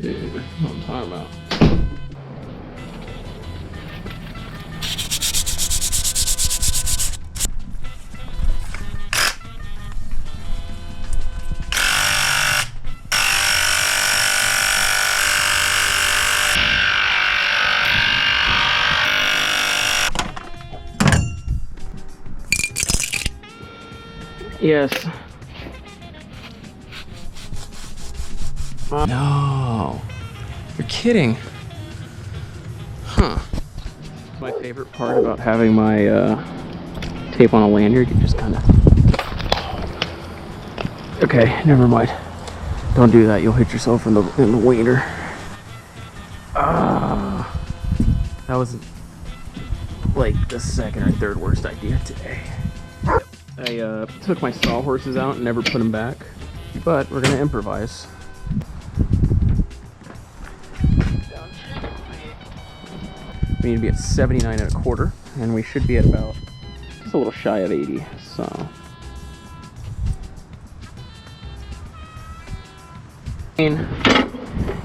Dude, that's what I'm talking about. Yes. No. You're kidding. Huh. My favorite part about having my tape on a lanyard, you just kind of... Okay, never mind. Don't do that. You'll hit yourself in the wiener. That was like the second or third worst idea today. I took my sawhorses out and never put them back, but we're gonna improvise. We need to be at 79 1/4, and we should be at about just a little shy of 80. So, and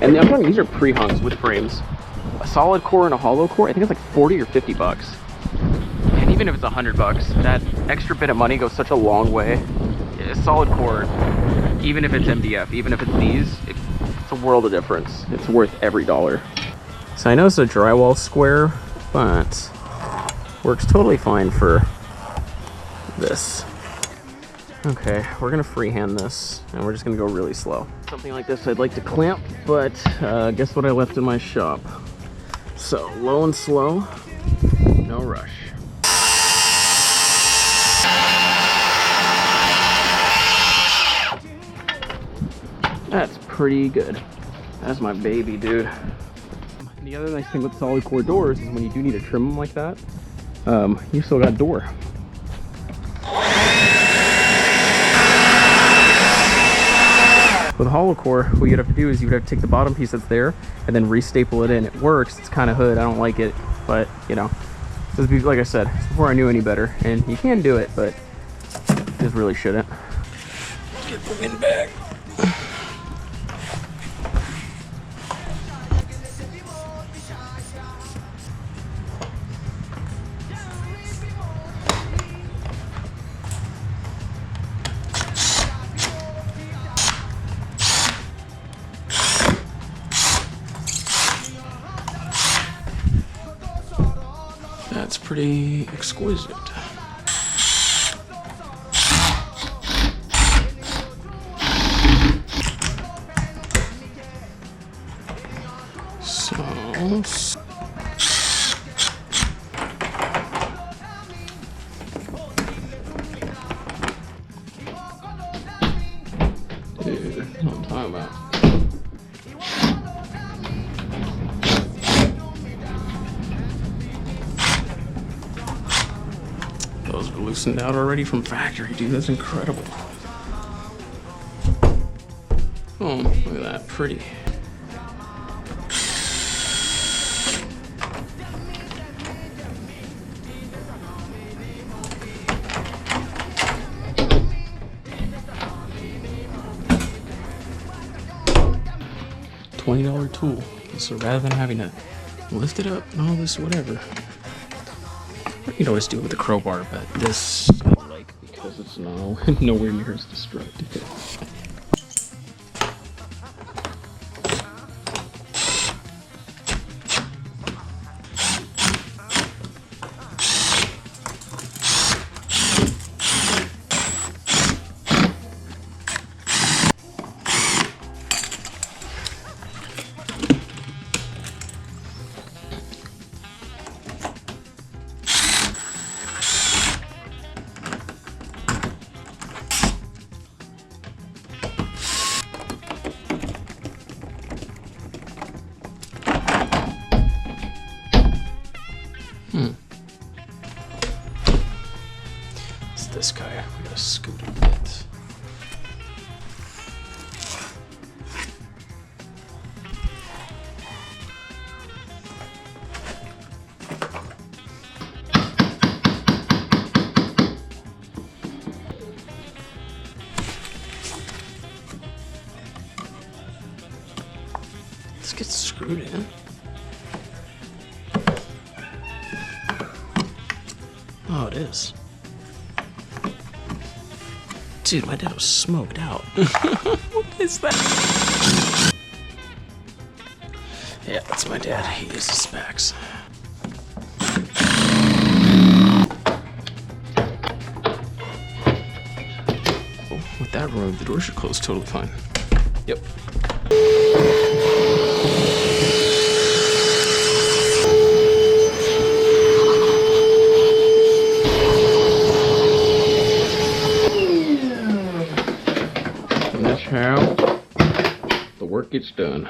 I'm talking, these are pre-hungs with frames. A solid core and a hollow core, I think it's like 40 or 50 bucks. And even if it's $100, that extra bit of money goes such a long way. A solid core, even if it's MDF, even if it's these, it's a world of difference. It's worth every dollar. So I know it's a drywall square, but works totally fine for this. Okay, we're gonna freehand this, and we're just gonna go really slow. Something like this I'd like to clamp, but guess what I left in my shop? So, low and slow, no rush. That's pretty good. That's my baby, dude. The other nice thing with solid core doors is when you do need to trim them like that, you still got door. With hollow core, what you'd have to do is you'd have to take the bottom piece that's there and then re-staple it in. It works, it's kind of hood, I don't like it, but you know, like I said, before I knew any better, and you can do it, but you just really shouldn't. Get the wind back. That's pretty exquisite. So, dude, that's what I'm talking about. Those are loosened out already from factory, dude. That's incredible. Oh, look at that, pretty. $20 tool. So rather than having to lift it up and all this whatever, you can always do it with a crowbar, but this I like because it's nowhere near as destructive. This gets screwed in. Oh, it is. Dude, my dad was smoked out. What is that? Yeah, that's my dad. He uses specs. Oh, with that road, the door should close totally fine. Yep. And that's how the work gets done.